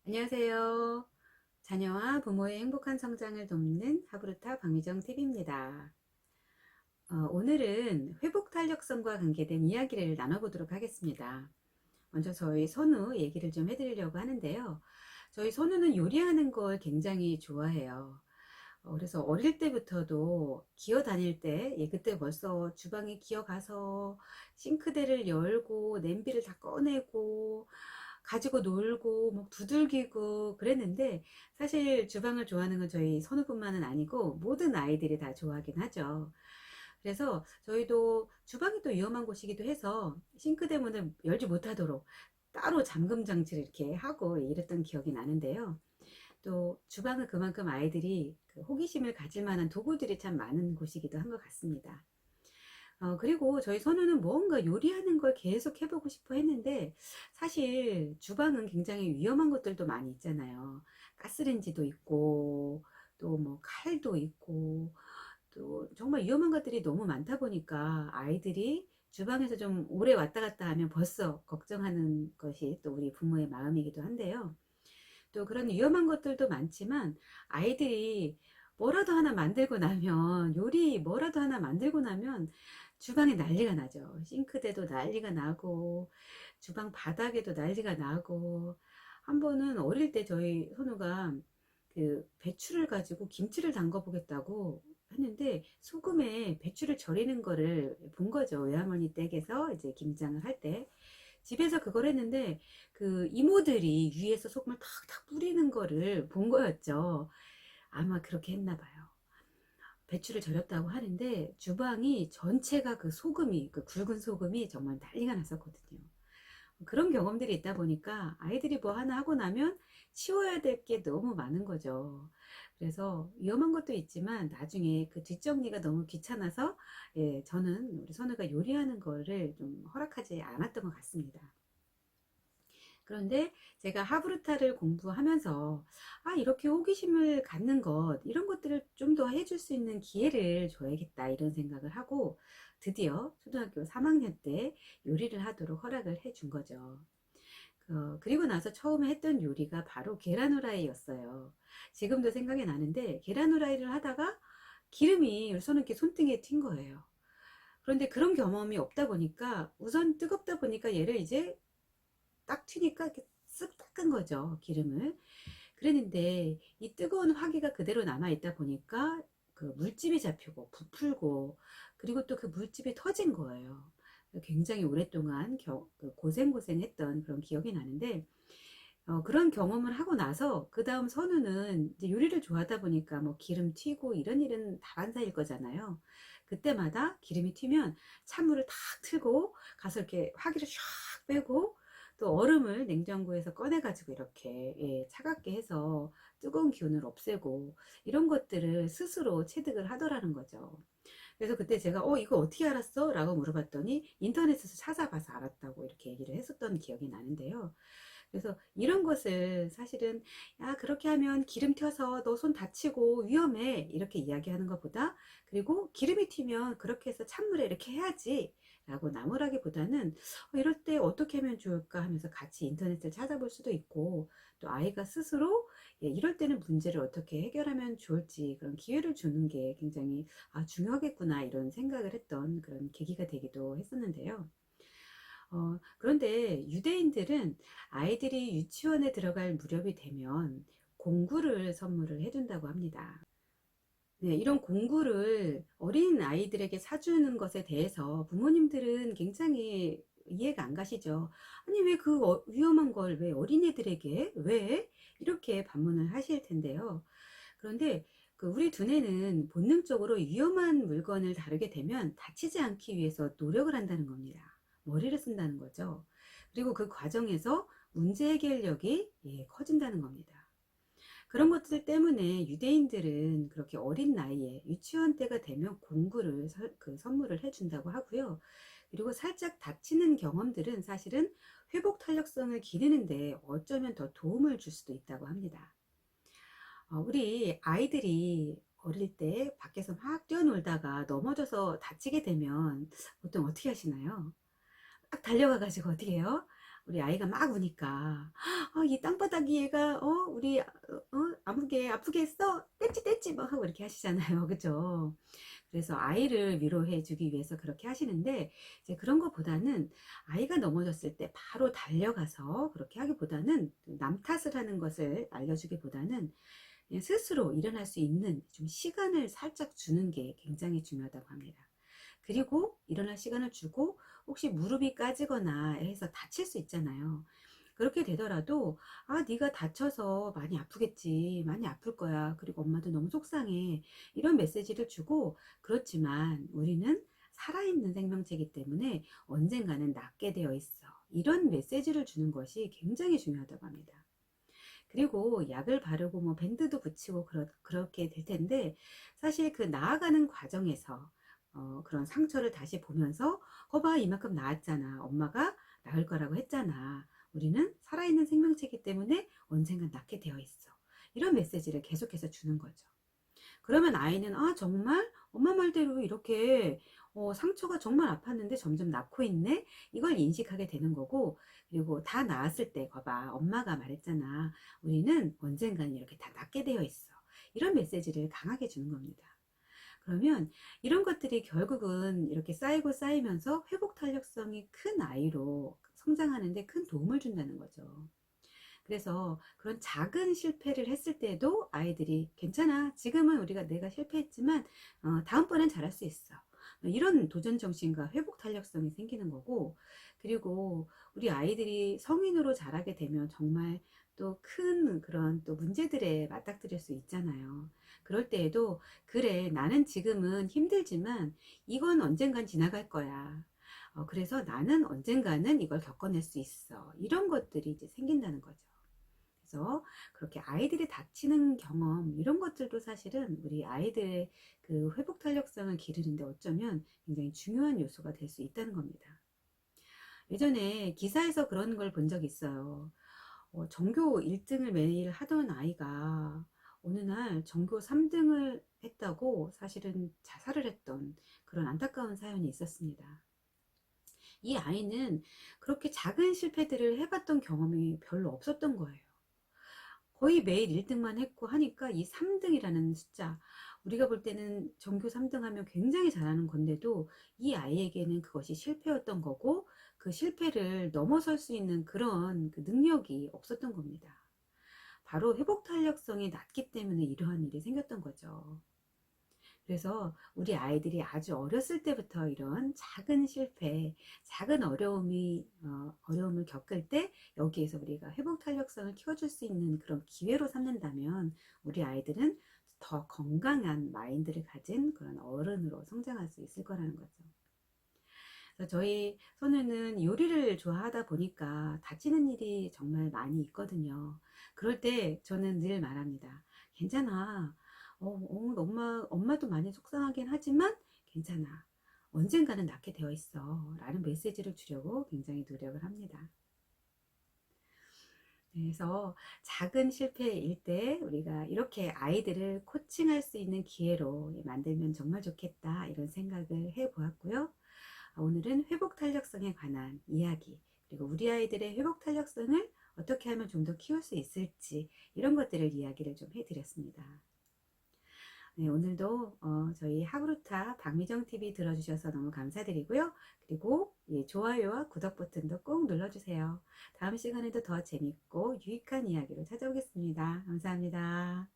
안녕하세요. 자녀와 부모의 행복한 성장을 돕는 하브루타 박미정 TV입니다. 오늘은 회복 탄력성과 관계된 이야기를 나눠보도록 하겠습니다. 먼저 저희 선우 얘기를 좀 해드리려고 하는데요. 저희 선우는 요리하는 걸 굉장히 좋아해요. 그래서 어릴 때부터도 기어 다닐 때, 그때 벌써 주방에 기어가서 싱크대를 열고 냄비를 다 꺼내고 가지고 놀고 뭐 두들기고 그랬는데, 사실 주방을 좋아하는 건 저희 선우뿐만은 아니고 모든 아이들이 다 좋아하긴 하죠. 그래서 저희도 주방이 또 위험한 곳이기도 해서 싱크대 문을 열지 못하도록 따로 잠금 장치를 이렇게 하고 이랬던 기억이 나는데요. 또 주방은 그만큼 아이들이 그 호기심을 가질 만한 도구들이 참 많은 곳이기도 한 것 같습니다. 그리고 저희 선우는 뭔가 요리하는 걸 계속 해보고 싶어 했는데, 사실 주방은 굉장히 위험한 것들도 많이 있잖아요. 가스레인지도 있고 또 뭐 칼도 있고 또 정말 위험한 것들이 너무 많다 보니까 아이들이 주방에서 좀 오래 왔다 갔다 하면 벌써 걱정하는 것이 또 우리 부모의 마음이기도 한데요. 또 그런 위험한 것들도 많지만 아이들이 뭐라도 하나 만들고 나면, 요리 뭐라도 하나 만들고 나면 주방에 난리가 나죠. 싱크대도 난리가 나고 주방 바닥에도 난리가 나고, 한 번은 어릴 때 저희 선우가 그 배추를 가지고 김치를 담가 보겠다고 했는데 소금에 배추를 절이는 거를 본 거죠. 외할머니 댁에서 이제 김장을 할 때 집에서 그걸 했는데, 그 이모들이 위에서 소금을 탁탁 뿌리는 거를 본 거였죠. 아마 그렇게 했나 봐요. 배추를 절였다고 하는데 주방이 전체가 그 소금이, 그 굵은 소금이 정말 난리가 났었거든요. 그런 경험들이 있다 보니까 아이들이 뭐 하나 하고 나면 치워야 될 게 너무 많은 거죠. 그래서 위험한 것도 있지만 나중에 그 뒷정리가 너무 귀찮아서, 저는 우리 선우가 요리하는 거를 좀 허락하지 않았던 것 같습니다. 그런데 제가 하브루타를 공부하면서, 이렇게 호기심을 갖는 것, 이런 것들을 좀 더 해줄 수 있는 기회를 줘야겠다 이런 생각을 하고 드디어 초등학교 3학년 때 요리를 하도록 허락을 해준 거죠. 그리고 나서 처음에 했던 요리가 바로 계란 후라이였어요. 지금도 생각이 나는데, 계란 후라이를 하다가 기름이 우선 이렇게 손등에 튄 거예요. 그런데 그런 경험이 없다 보니까, 우선 뜨겁다 보니까 얘를 이제 딱 튀니까 이렇게 쓱 닦은 거죠, 기름을. 그랬는데 이 뜨거운 화기가 그대로 남아 있다 보니까 그 물집이 잡히고 부풀고, 그리고 또 그 물집이 터진 거예요. 굉장히 오랫동안 그 고생했던 그런 기억이 나는데, 그런 경험을 하고 나서 그 다음 선우는 이제 요리를 좋아하다 보니까 뭐 기름 튀고 이런 일은 다반사일 거잖아요. 그때마다 기름이 튀면 찬물을 탁 틀고 가서 이렇게 화기를 샥 빼고, 또 얼음을 냉장고에서 꺼내 가지고 이렇게, 차갑게 해서 뜨거운 기운을 없애고, 이런 것들을 스스로 체득을 하더라는 거죠. 그래서 그때 제가 이거 어떻게 알았어? 라고 물어봤더니 인터넷에서 찾아봐서 알았다고 이렇게 얘기를 했었던 기억이 나는데요. 그래서 이런 것을 사실은, 야, 그렇게 하면 기름 튀어서 너 손 다치고 위험해, 이렇게 이야기하는 것보다, 그리고 기름이 튀면 그렇게 해서 찬물에 이렇게 해야지 라고 나무라기보다는, 이럴 때 어떻게 하면 좋을까 하면서 같이 인터넷을 찾아볼 수도 있고, 또 아이가 스스로, 이럴 때는 문제를 어떻게 해결하면 좋을지 그런 기회를 주는 게 굉장히 중요하겠구나 이런 생각을 했던 그런 계기가 되기도 했었는데요. 그런데 유대인들은 아이들이 유치원에 들어갈 무렵이 되면 공구를 선물을 해준다고 합니다. 네, 이런 공구를 어린 아이들에게 사주는 것에 대해서 부모님들은 굉장히 이해가 안 가시죠. 아니, 왜 그 위험한 걸 왜 어린애들에게? 왜? 이렇게 반문을 하실 텐데요. 그런데 그 우리 두뇌는 본능적으로 위험한 물건을 다루게 되면 다치지 않기 위해서 노력을 한다는 겁니다. 머리를 쓴다는 거죠. 그리고 그 과정에서 문제 해결력이, 커진다는 겁니다. 그런 것들 때문에 유대인들은 그렇게 어린 나이에 유치원 때가 되면 공구를 선물을 해준다고 하고요. 그리고 살짝 다치는 경험들은 사실은 회복 탄력성을 기르는데 어쩌면 더 도움을 줄 수도 있다고 합니다. 우리 아이들이 어릴 때 밖에서 막 뛰어놀다가 넘어져서 다치게 되면 보통 어떻게 하시나요? 막 달려가 가지고 어떻게 해요? 우리 아이가 막 우니까 이 땅바닥이 얘가 우리 아프게 했어? 뗐지 뗐지 막 하고 이렇게 하시잖아요. 그죠? 그래서 아이를 위로해 주기 위해서 그렇게 하시는데, 이제 그런 것보다는 아이가 넘어졌을 때 바로 달려가서 그렇게 하기보다는, 남 탓을 하는 것을 알려주기보다는 그냥 스스로 일어날 수 있는 좀 시간을 살짝 주는 게 굉장히 중요하다고 합니다. 그리고 일어날 시간을 주고, 혹시 무릎이 까지거나 해서 다칠 수 있잖아요. 그렇게 되더라도 네가 다쳐서 많이 아프겠지, 많이 아플 거야, 그리고 엄마도 너무 속상해, 이런 메시지를 주고, 그렇지만 우리는 살아있는 생명체이기 때문에 언젠가는 낫게 되어 있어, 이런 메시지를 주는 것이 굉장히 중요하다고 합니다. 그리고 약을 바르고 뭐 밴드도 붙이고 그렇게 될 텐데, 사실 그 나아가는 과정에서 그런 상처를 다시 보면서 거봐, 이만큼 나았잖아, 엄마가 나을 거라고 했잖아, 우리는 살아있는 생명체이기 때문에 언젠간 낫게 되어 있어, 이런 메시지를 계속해서 주는 거죠. 그러면 아이는 정말 엄마 말대로 이렇게 상처가 정말 아팠는데 점점 낫고 있네, 이걸 인식하게 되는 거고, 그리고 다 나았을 때 거봐, 엄마가 말했잖아, 우리는 언젠가는 이렇게 다 낫게 되어 있어, 이런 메시지를 강하게 주는 겁니다. 그러면 이런 것들이 결국은 이렇게 쌓이고 쌓이면서 회복 탄력성이 큰 아이로 성장하는데 큰 도움을 준다는 거죠. 그래서 그런 작은 실패를 했을 때도 아이들이 괜찮아, 지금은 내가 실패했지만 다음번엔 잘할 수 있어, 이런 도전 정신과 회복 탄력성이 생기는 거고, 그리고 우리 아이들이 성인으로 자라게 되면 정말 또 큰 그런 또 문제들에 맞닥뜨릴 수 있잖아요. 그럴 때에도 그래, 나는 지금은 힘들지만 이건 언젠간 지나갈 거야, 그래서 나는 언젠가는 이걸 겪어낼 수 있어, 이런 것들이 이제 생긴다는 거죠. 그래서 그렇게 아이들이 다치는 경험, 이런 것들도 사실은 우리 아이들의 그 회복 탄력성을 기르는데 어쩌면 굉장히 중요한 요소가 될 수 있다는 겁니다. 예전에 기사에서 그런 걸 본 적이 있어요. 전교 1등을 매일 하던 아이가 어느 날 전교 3등을 했다고 사실은 자살을 했던 그런 안타까운 사연이 있었습니다. 이 아이는 그렇게 작은 실패들을 해봤던 경험이 별로 없었던 거예요. 거의 매일 1등만 했고 하니까 이 3등이라는 숫자, 우리가 볼 때는 전교 3등 하면 굉장히 잘하는 건데도 이 아이에게는 그것이 실패였던 거고, 그 실패를 넘어설 수 있는 그런 그 능력이 없었던 겁니다. 바로 회복 탄력성이 낮기 때문에 이러한 일이 생겼던 거죠. 그래서 우리 아이들이 아주 어렸을 때부터 이런 작은 실패, 작은 어려움을 겪을 때 여기에서 우리가 회복 탄력성을 키워줄 수 있는 그런 기회로 삼는다면 우리 아이들은 더 건강한 마인드를 가진 그런 어른으로 성장할 수 있을 거라는 거죠. 그래서 저희 손우는 요리를 좋아하다 보니까 다치는 일이 정말 많이 있거든요. 그럴 때 저는 늘 말합니다. 괜찮아. 엄마도 많이 속상하긴 하지만 괜찮아, 언젠가는 낫게 되어 있어, 라는 메시지를 주려고 굉장히 노력을 합니다. 그래서 작은 실패일 때 우리가 이렇게 아이들을 코칭할 수 있는 기회로 만들면 정말 좋겠다, 이런 생각을 해 보았고요. 오늘은 회복 탄력성에 관한 이야기, 그리고 우리 아이들의 회복 탄력성을 어떻게 하면 좀 더 키울 수 있을지, 이런 것들을 이야기를 좀 해드렸습니다. 네, 오늘도 저희 하그루타 박미정TV 들어주셔서 너무 감사드리고요. 그리고 좋아요와 구독 버튼도 꼭 눌러주세요. 다음 시간에도 더 재밌고 유익한 이야기로 찾아오겠습니다. 감사합니다.